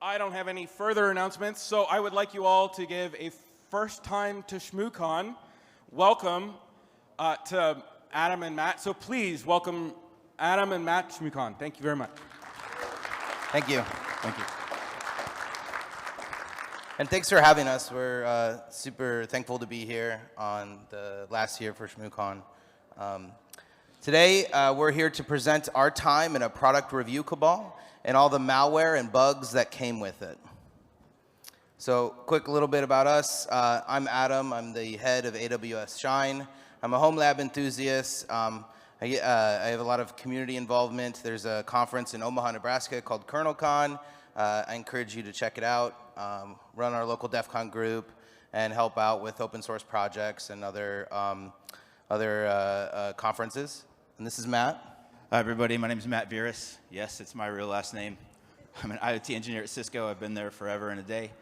I don't have any further announcements, so I would like you all to give a first time to ShmooCon welcome to Adam and Matt. So please welcome Adam and Matt to ShmooCon. Thank you very much. Thank you. Thank you. And thanks for having us. We're super thankful to be here on the last year for ShmooCon. Today, we're here to present our time in a product review cabal and all the malware and bugs that came with it. So, quick little bit about us. I'm Adam. I'm the head of AWS Shine. I'm a home lab enthusiast. I have a lot of community involvement. There's a conference in Omaha, Nebraska called ShmooCon2025. I encourage you to check it out. Run our local DEF CON group and help out with open source projects and other conferences. And this is Matt. Hi, everybody. My name is Matt Virus. Yes, it's my real last name. I'm an IoT engineer at Cisco. I've been there forever and a day.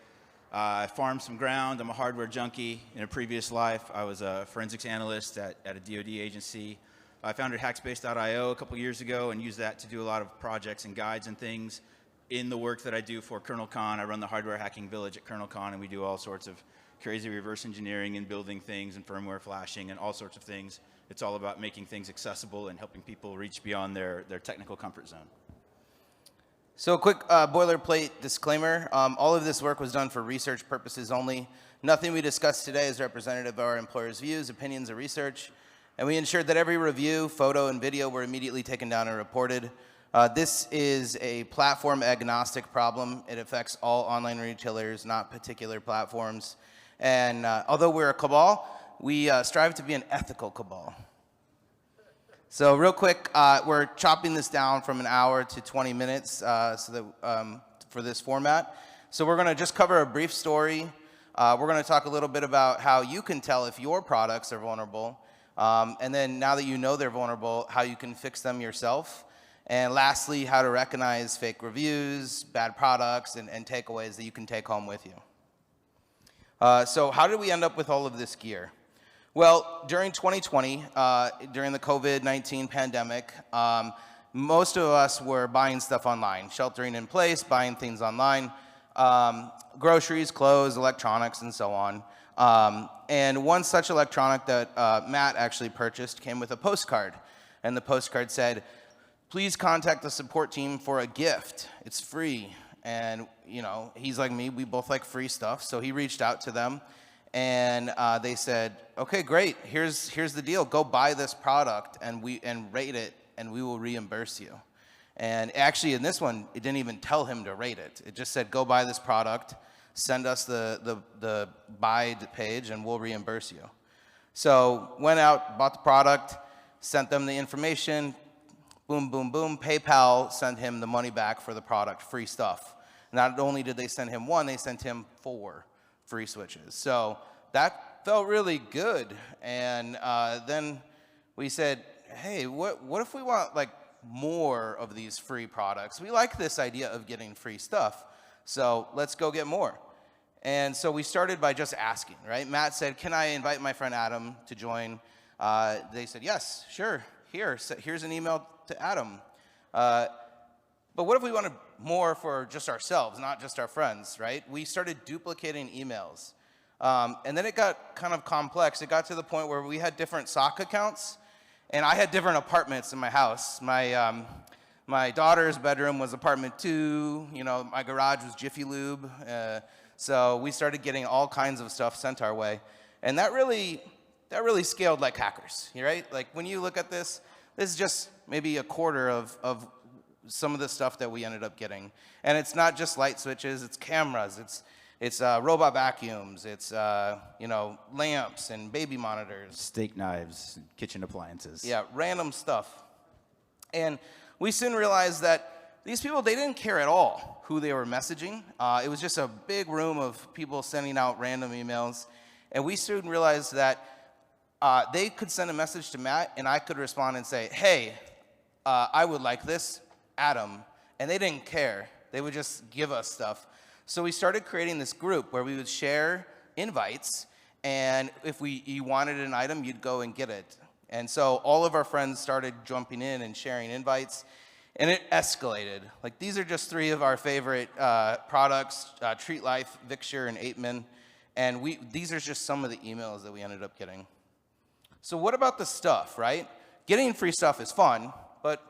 I farmed some ground. I'm a hardware junkie. In a previous life, I was a forensics analyst at a DoD agency. I founded Hackspace.io a couple years ago and used that to do a lot of projects and guides and things. In the work that I do for KernelCon, I run the hardware hacking village at KernelCon, and we do all sorts of crazy reverse engineering and building things and firmware flashing and all sorts of things. It's all about making things accessible and helping people reach beyond their technical comfort zone. So a quick boilerplate disclaimer. All of this work was done for research purposes only. Nothing we discuss today is representative of our employers' views, opinions, or research. And we ensured that every review, photo, and video were immediately taken down and reported. This is a platform agnostic problem. It affects all online retailers, not particular platforms. And although we're a cabal, we strive to be an ethical cabal. So real quick, we're chopping this down from an hour to 20 minutes for this format. So we're going to just cover a brief story. We're going to talk a little bit about how you can tell if your products are vulnerable. And then now that you know they're vulnerable, how you can fix them yourself. And lastly, how to recognize fake reviews, bad products, and takeaways that you can take home with you. So how did we end up with all of this gear? Well, during 2020, during the COVID-19 pandemic, most of us were buying stuff online, sheltering in place, buying things online, groceries, clothes, electronics, and so on. And one such electronic that Matt actually purchased came with a postcard. And the postcard said, "Please contact the support team for a gift. It's free." And, you know, he's like me. We both like free stuff. So he reached out to them. And they said, "Okay, great. Here's the deal. Go buy this product and rate it, and we will reimburse you." And actually, in this one, it didn't even tell him to rate it. It just said, "Go buy this product. Send us the buy page, and we'll reimburse you." So went out, bought the product, sent them the information. Boom, boom, boom. PayPal sent him the money back for the product, free stuff. Not only did they send him one, they sent him 4 free switches. So that felt really good. And then we said, hey, what if we want like more of these free products? We like this idea of getting free stuff. So let's go get more. And so we started by just asking, right? Matt said, "Can I invite my friend Adam to join?" They said, "Yes, sure. Here's an email to Adam." But what if we wanted more for just ourselves, not just our friends, right? We started duplicating emails. And then it got kind of complex. It got to the point where we had different SOC accounts, and I had different apartments in my house. My daughter's bedroom was apartment 2. You know, my garage was Jiffy Lube. So we started getting all kinds of stuff sent our way. And that really scaled like hackers, right? Like when you look at this is just maybe a quarter of some of the stuff that we ended up getting. And it's not just light switches, it's cameras, it's robot vacuums, it's you know, lamps and baby monitors. Steak knives, and kitchen appliances. Yeah, random stuff. And we soon realized that these people, they didn't care at all who they were messaging. It was just a big room of people sending out random emails. And we soon realized that they could send a message to Matt, and I could respond and say, "Hey, I would like this, Adam." And they didn't care. They would just give us stuff. So we started creating this group where we would share invites, and if you wanted an item, you'd go and get it. And so all of our friends started jumping in and sharing invites. And it escalated. Like, these are just 3 of our favorite products, Treat Life, Victure, and 8min. And these are just some of the emails that we ended up getting. So what about the stuff, right? Getting free stuff is fun, but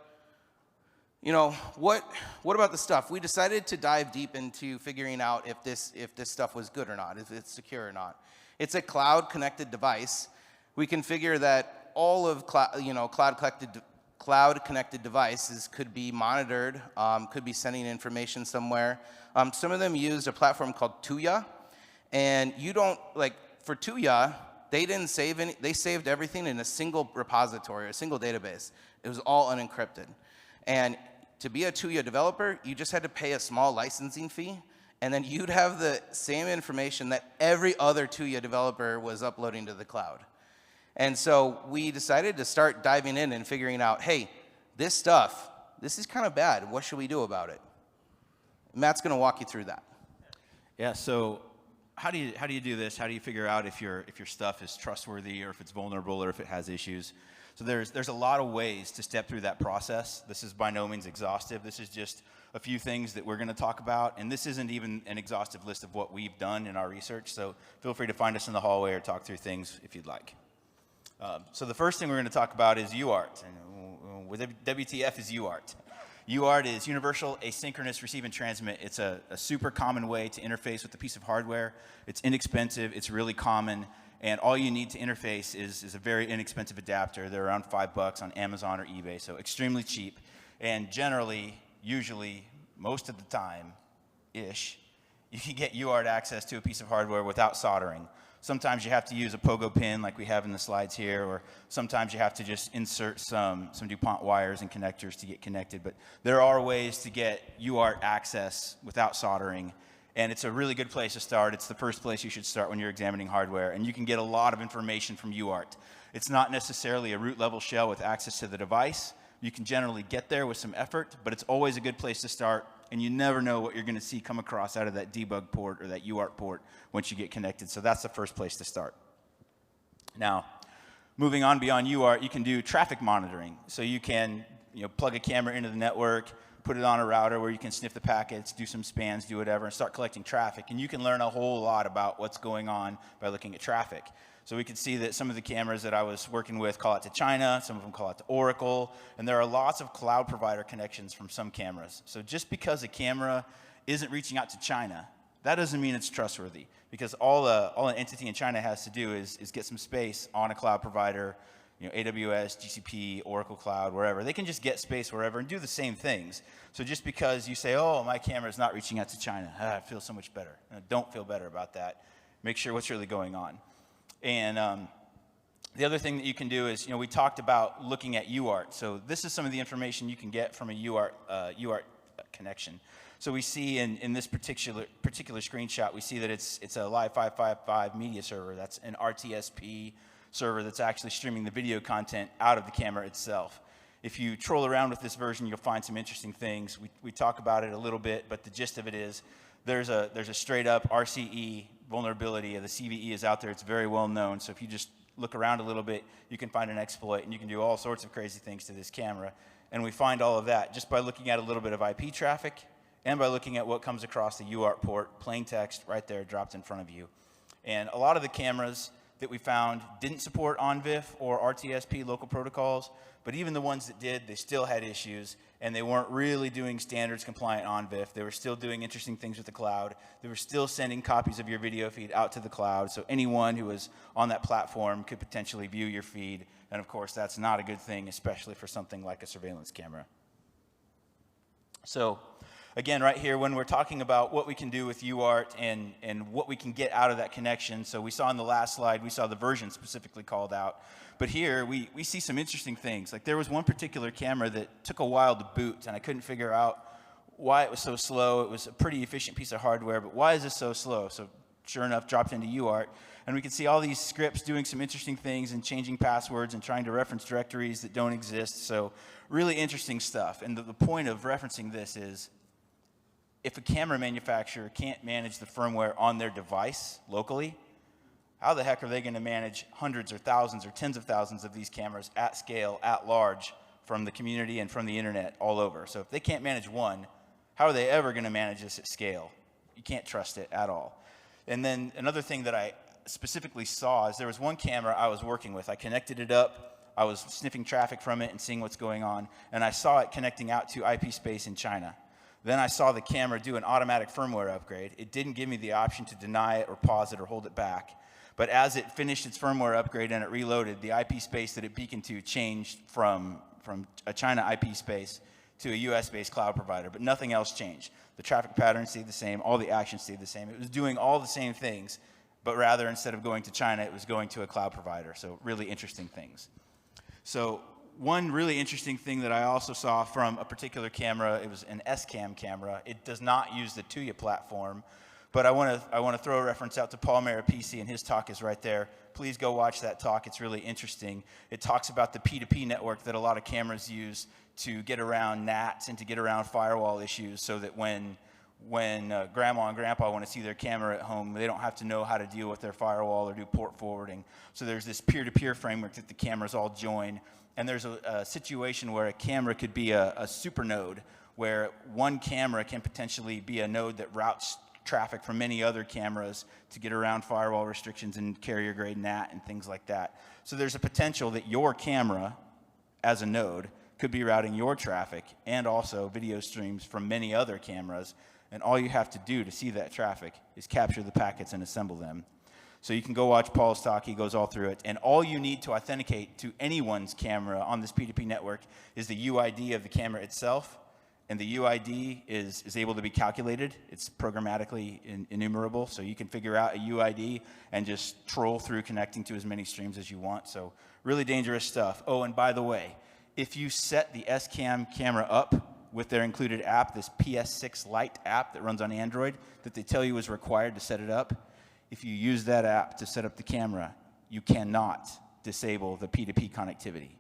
you know, what about the stuff? We decided to dive deep into figuring out if this stuff was good or not, if it's secure or not. It's a cloud-connected device. We configure that all of cloud-connected devices could be monitored, could be sending information somewhere. Some of them used a platform called Tuya, and you don't, like, for Tuya, they didn't save any, they saved everything in a single repository, a single database. It was all unencrypted. And to be a Tuya developer, you just had to pay a small licensing fee, and then you'd have the same information that every other Tuya developer was uploading to the cloud. And so we decided to start diving in and figuring out, hey, this stuff, this is kind of bad. What should we do about it? Matt's going to walk you through that. Yeah, so how do you do this? How do you figure out if your stuff is trustworthy or if it's vulnerable or if it has issues? So there's a lot of ways to step through that process. This is by no means exhaustive. This is just a few things that we're going to talk about, and this isn't even an exhaustive list of what we've done in our research, so feel free to find us in the hallway or talk through things if you'd like. So the first thing we're going to talk about is UART. And WTF is UART. UART is Universal Asynchronous Receive and Transmit. It's a super common way to interface with a piece of hardware. It's inexpensive, it's really common, and all you need to interface is a very inexpensive adapter. They're around $5 on Amazon or eBay, so extremely cheap. And generally, usually, most of the time-ish, you can get UART access to a piece of hardware without soldering. Sometimes you have to use a pogo pin like we have in the slides here, or sometimes you have to just insert some DuPont wires and connectors to get connected. But there are ways to get UART access without soldering, and it's a really good place to start. It's the first place you should start when you're examining hardware, and you can get a lot of information from UART. It's not necessarily a root level shell with access to the device. You can generally get there with some effort, but it's always a good place to start, and you never know what you're going to see come across out of that debug port or that UART port once you get connected. So that's the first place to start. Now, moving on beyond UART, you can do traffic monitoring. So you can plug a camera into the network, put it on a router where you can sniff the packets, do some spans, do whatever, and start collecting traffic. And you can learn a whole lot about what's going on by looking at traffic. So we can see that some of the cameras that I was working with call out to China, some of them call out to Oracle, and there are lots of cloud provider connections from some cameras. So just because a camera isn't reaching out to China, that doesn't mean it's trustworthy, because all an entity in China has to do is get some space on a cloud provider, AWS, GCP, Oracle Cloud, wherever. They can just get space wherever and do the same things. So just because you say, oh, my camera is not reaching out to China, I feel so much better. Don't feel better about that. Make sure what's really going on. And the other thing that you can do is, we talked about looking at UART. So this is some of the information you can get from a UART connection. So we see in this particular screenshot, we see that it's a Live 555 media server. That's an RTSP server that's actually streaming the video content out of the camera itself. If you troll around with this version, you'll find some interesting things. We talk about it a little bit, but the gist of it is there's a straight up RCE vulnerability. The CVE is out there. It's very well known. So if you just look around a little bit, you can find an exploit, and you can do all sorts of crazy things to this camera. And we find all of that just by looking at a little bit of IP traffic and by looking at what comes across the UART port, plain text right there dropped in front of you. And a lot of the cameras that we found didn't support ONVIF or RTSP local protocols, but even the ones that did, they still had issues, and they weren't really doing standards compliant ONVIF. They were still doing interesting things with the cloud. They were still sending copies of your video feed out to the cloud, so anyone who was on that platform could potentially view your feed, and of course that's not a good thing, especially for something like a surveillance camera. So again, right here, when we're talking about what we can do with UART and what we can get out of that connection, so we saw in the last slide, we saw the version specifically called out. But here, we see some interesting things. Like there was one particular camera that took a while to boot, and I couldn't figure out why it was so slow. It was a pretty efficient piece of hardware, but why is this so slow? So sure enough, dropped into UART, and we could see all these scripts doing some interesting things and changing passwords and trying to reference directories that don't exist. So really interesting stuff. And the point of referencing this is, if a camera manufacturer can't manage the firmware on their device locally, how the heck are they going to manage hundreds or thousands or tens of thousands of these cameras at scale, at large, from the community and from the internet all over. So if they can't manage one, how are they ever going to manage this at scale? You can't trust it at all. And then another thing that I specifically saw is there was one camera I was working with. I connected it up. I was sniffing traffic from it and seeing what's going on, and I saw it connecting out to IP space in China. Then I saw the camera do an automatic firmware upgrade. It didn't give me the option to deny it or pause it or hold it back. But as it finished its firmware upgrade and it reloaded, the IP space that it beaconed to changed from a China IP space to a US-based cloud provider, but nothing else changed. The traffic patterns stayed the same, all the actions stayed the same. It was doing all the same things, but rather instead of going to China, it was going to a cloud provider. So really interesting things. So one really interesting thing that I also saw from a particular camera, it was an SCAM camera. It does not use the Tuya platform, but I want to throw a reference out to Paul Marapisi, and his talk is right there. Please go watch that talk. It's really interesting. It talks about the P2P network that a lot of cameras use to get around NATs and to get around firewall issues, so that when grandma and grandpa want to see their camera at home, they don't have to know how to deal with their firewall or do port forwarding. So there's this peer-to-peer framework that the cameras all join. And there's a situation where a camera could be a super node, where one camera can potentially be a node that routes traffic from many other cameras to get around firewall restrictions and carrier-grade NAT and things like that. So there's a potential that your camera, as a node, could be routing your traffic and also video streams from many other cameras. And all you have to do to see that traffic is capture the packets and assemble them. So you can go watch Paul's talk. He goes all through it. And all you need to authenticate to anyone's camera on this P2P network is the UID of the camera itself. And the UID is able to be calculated. It's programmatically enumerable. So you can figure out a UID and just troll through connecting to as many streams as you want. So really dangerous stuff. Oh, and by the way, if you set the SCAM camera up with their included app, this PS6 Lite app that runs on Android that they tell you is required to set it up, if you use that app to set up the camera, you cannot disable the P2P connectivity.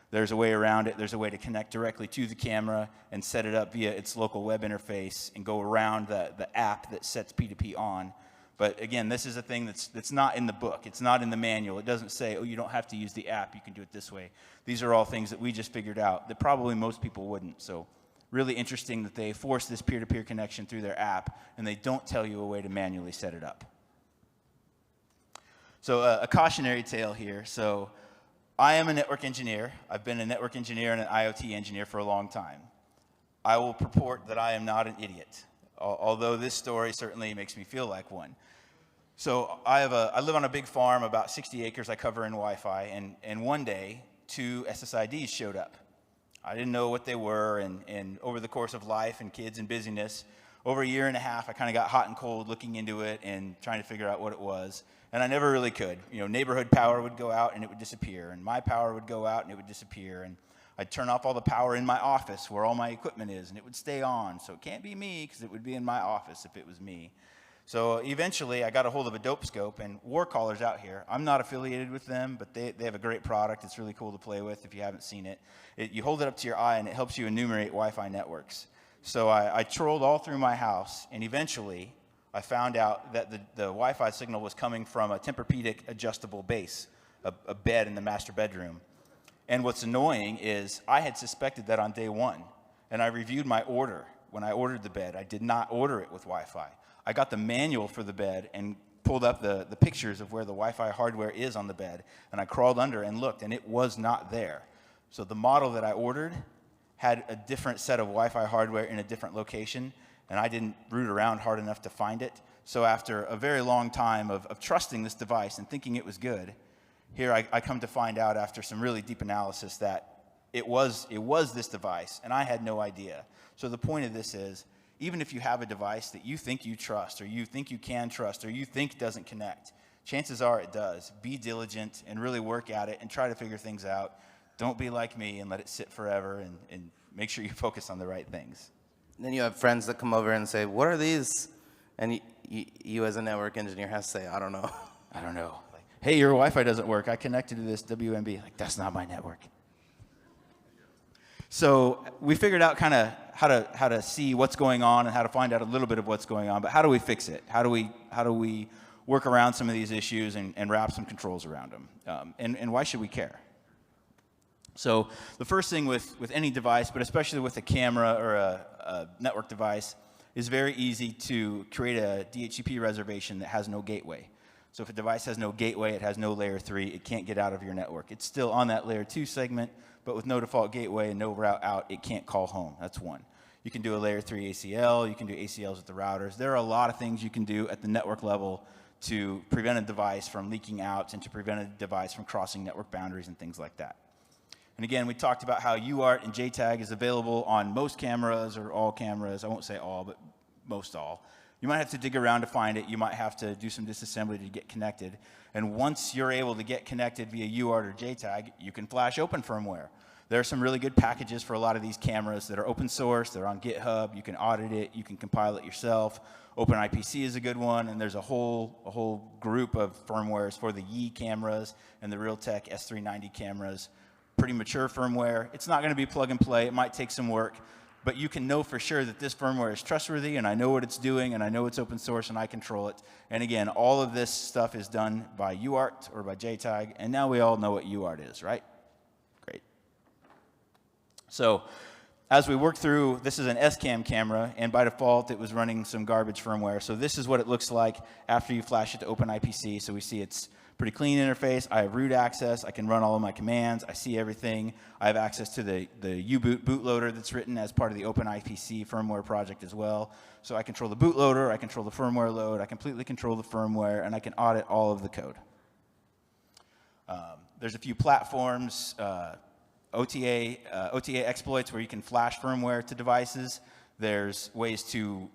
There's a way around it. There's a way to connect directly to the camera and set it up via its local web interface and go around the app that sets P2P on. But again, this is a thing that's not in the book. It's not in the manual. It doesn't say, oh, you don't have to use the app. You can do it this way. These are all things that we just figured out that probably most people wouldn't. So really interesting that they force this peer-to-peer connection through their app, and they don't tell you a way to manually set it up. So a cautionary tale here. So I am a network engineer. I've been a network engineer and an IoT engineer for a long time. I will purport that I am not an idiot, although this story certainly makes me feel like one. So I live on a big farm, about 60 acres I cover in Wi-Fi, and one day, 2 SSIDs showed up. I didn't know what they were, and over the course of life and kids and busyness, over a year and a half, I kind of got hot and cold looking into it and trying to figure out what it was. And I never really could. You know, neighborhood power would go out and it would disappear, and my power would go out and it would disappear, and I'd turn off all the power in my office where all my equipment is, and it would stay on. So it can't be me, because it would be in my office if it was me. So eventually, I got a hold of a dope scope, and Warcaller's out here. I'm not affiliated with them, but they have a great product. It's really cool to play with if you haven't seen it. You hold it up to your eye, and it helps you enumerate Wi-Fi networks. So I trolled all through my house, and eventually, I found out that the Wi-Fi signal was coming from a Tempur-Pedic adjustable base, a bed in the master bedroom. And what's annoying is I had suspected that on day one, and I reviewed my order when I ordered the bed. I did not order it with Wi-Fi. I got the manual for the bed and pulled up the pictures of where the Wi-Fi hardware is on the bed, and I crawled under and looked, and it was not there. So the model that I ordered had a different set of Wi-Fi hardware in a different location, and I didn't root around hard enough to find it. So after a very long time of trusting this device and thinking it was good, here I come to find out after some really deep analysis that it was this device, and I had no idea. So the point of this is, even if you have a device that you think you trust, or you think you can trust, or you think doesn't connect, chances are it does. Be diligent and really work at it and try to figure things out. Don't be like me and let it sit forever, and make sure you focus on the right things. Then you have friends that come over and say, what are these? And you as a network engineer have to say, I don't know. I don't know. Like, hey, your Wi-Fi doesn't work. I connected to this WMB. Like, that's not my network. So we figured out kind of how to see what's going on and how to find out a little bit of what's going on. But how do we fix it? How do we work around some of these issues and wrap some controls around them? And why should we care? So the first thing with any device, but especially with a camera or a network device, is very easy to create a DHCP reservation that has no gateway. So if a device has no gateway, it has no layer 3, it can't get out of your network. It's still on that layer 2 segment, but with no default gateway and no route out, it can't call home. That's one. You can do a layer 3 ACL, you can do ACLs with the routers. There are a lot of things you can do at the network level to prevent a device from leaking out and to prevent a device from crossing network boundaries and things like that. And again, we talked about how UART and JTAG is available on most cameras or all cameras. I won't say all, but most all. You might have to dig around to find it. You might have to do some disassembly to get connected. And once you're able to get connected via UART or JTAG, you can flash open firmware. There are some really good packages for a lot of these cameras that are open source. They're on GitHub. You can audit it. You can compile it yourself. OpenIPC is a good one, and there's a whole group of firmwares for the Yi cameras and the Realtek S390 cameras. Pretty mature firmware. It's not going to be plug and play. It might take some work, but you can know for sure that this firmware is trustworthy, and I know what it's doing, and I know it's open source, and I control it. And again, all of this stuff is done by UART or by JTAG, and now we all know what UART is, right? Great. So as we work through, this is an SCAM camera, and by default, it was running some garbage firmware. So this is what it looks like after you flash it to OpenIPC. So we see it's pretty clean interface. I have root access. I can run all of my commands. I see everything. I have access to the U-boot bootloader that's written as part of the OpenIPC firmware project as well. So I control the bootloader. I control the firmware load. I completely control the firmware, and I can audit all of the code. There's a few platforms, OTA exploits where you can flash firmware to devices. There's ways to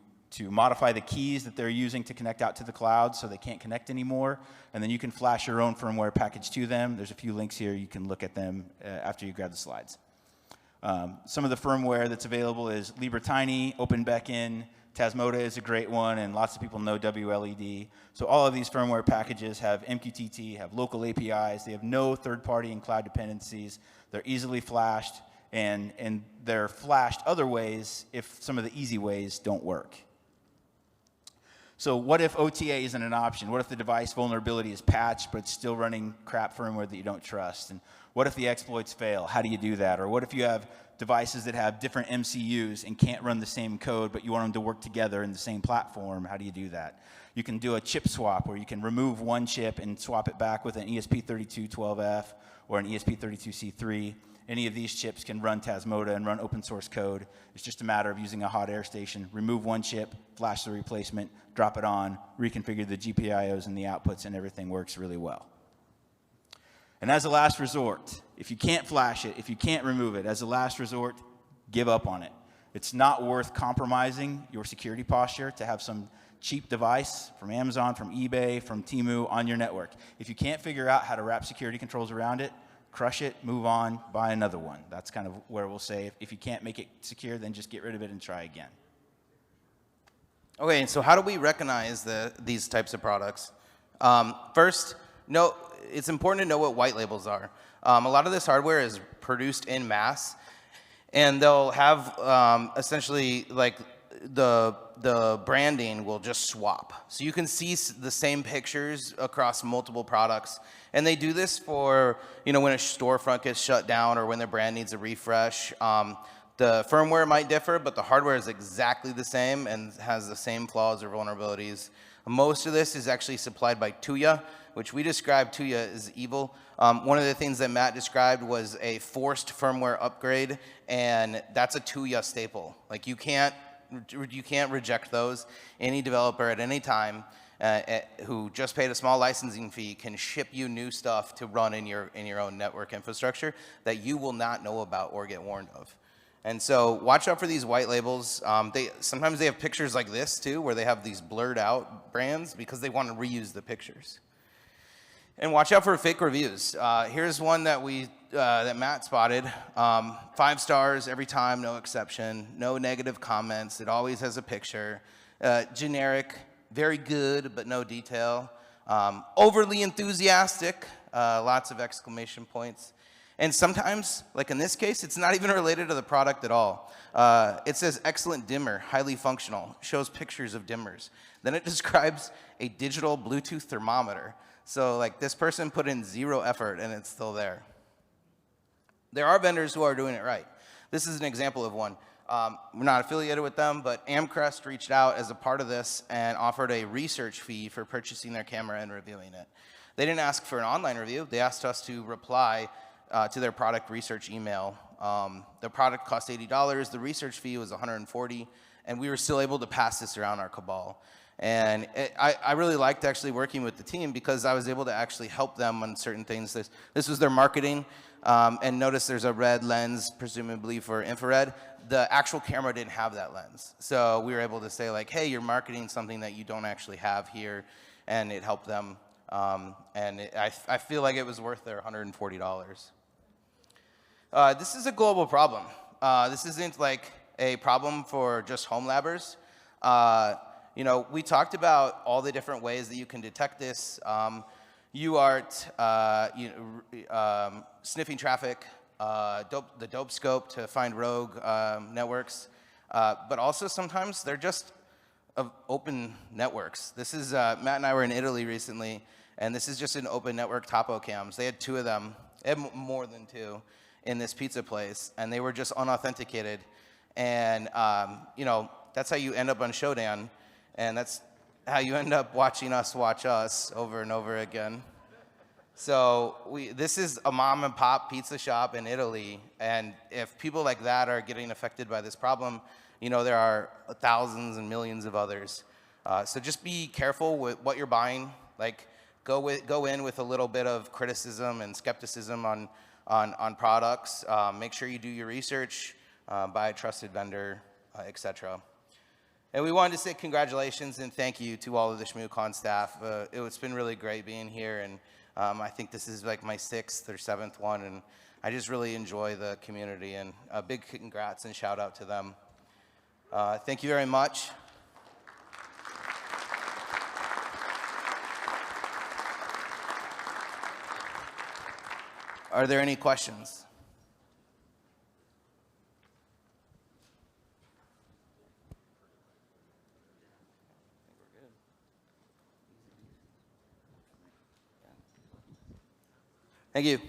modify the keys that they're using to connect out to the cloud so they can't connect anymore. And then you can flash your own firmware package to them. There's a few links here. You can look at them after you grab the slides. Some of the firmware that's available is LibreTiny, OpenBeacon, Tasmota is a great one, and lots of people know WLED. So all of these firmware packages have MQTT, have local APIs. They have no third-party and cloud dependencies. They're easily flashed, and they're flashed other ways if some of the easy ways don't work. So what if OTA isn't an option? What if the device vulnerability is patched, but it's still running crap firmware that you don't trust? And what if the exploits fail? How do you do that? Or what if you have devices that have different MCUs and can't run the same code, but you want them to work together in the same platform? How do you do that? You can do a chip swap where you can remove one chip and swap it back with an ESP3212F or an ESP32C3. Any of these chips can run Tasmota and run open source code. It's just a matter of using a hot air station, remove one chip, flash the replacement, drop it on, reconfigure the GPIOs and the outputs, and everything works really well. And as a last resort, if you can't flash it, if you can't remove it, as a last resort, give up on it. It's not worth compromising your security posture to have some cheap device from Amazon, from eBay, from Temu on your network. If you can't figure out how to wrap security controls around it, crush it, move on, buy another one. That's kind of where we'll say if you can't make it secure, then just get rid of it and try again. Okay, and so how do we recognize these types of products? First, it's important to know what white labels are. A lot of this hardware is produced in mass, and they'll have essentially like the branding will just swap. So you can see the same pictures across multiple products. And they do this for, when a storefront gets shut down or when their brand needs a refresh. The firmware might differ, but the hardware is exactly the same and has the same flaws or vulnerabilities. Most of this is actually supplied by Tuya, which we describe Tuya as evil. One of the things that Matt described was a forced firmware upgrade, and that's a Tuya staple. Like you can't reject those. Any developer at any time who just paid a small licensing fee can ship you new stuff to run in your own network infrastructure that you will not know about or get warned of. And so watch out for these white labels. Sometimes they have pictures like this too, where they have these blurred out brands because they want to reuse the pictures. And watch out for fake reviews. Here's one that that Matt spotted. 5 stars every time, no exception. No negative comments. It always has a picture. Generic, very good, but no detail. Overly enthusiastic, lots of exclamation points. And sometimes, like in this case, it's not even related to the product at all. It says excellent dimmer, highly functional, shows pictures of dimmers. Then it describes a digital Bluetooth thermometer. So like this person put in 0 effort and it's still there. There are vendors who are doing it right. This is an example of one. We're not affiliated with them, but Amcrest reached out as a part of this and offered a research fee for purchasing their camera and reviewing it. They didn't ask for an online review. They asked us to reply to their product research email. The product cost $80. The research fee was $140, and we were still able to pass this around our Cabal. And I really liked actually working with the team because I was able to actually help them on certain things. This was their marketing, and notice there's a red lens, presumably for infrared. The actual camera didn't have that lens. So we were able to say like, hey, you're marketing something that you don't actually have here, and it helped them. I feel like it was worth their $140. This is a global problem. This isn't like a problem for just home labbers. You know, we talked about all the different ways that you can detect this. UART, sniffing traffic, the dope scope to find rogue networks, but also sometimes they're just open networks. This is, Matt and I were in Italy recently, and this is just an open network topo cams. They had 2 of them. They had more than 2 in this pizza place, and they were just unauthenticated. And, you know, that's how you end up on Shodan, and that's how you end up watching us watch us over and over again. So this is a mom and pop pizza shop in Italy, and if people like that are getting affected by this problem, you know, there are thousands and millions of others. So just be careful with what you're buying. Like, go in with a little bit of criticism and skepticism on products. Make sure you do your research, buy a trusted vendor, etc. And we wanted to say congratulations and thank you to all of the ShmooCon staff. It's been really great being here, and I think this is like my 6th or 7th one, and I just really enjoy the community, and a big congrats and shout out to them. Thank you very much. Are there any questions? Thank you.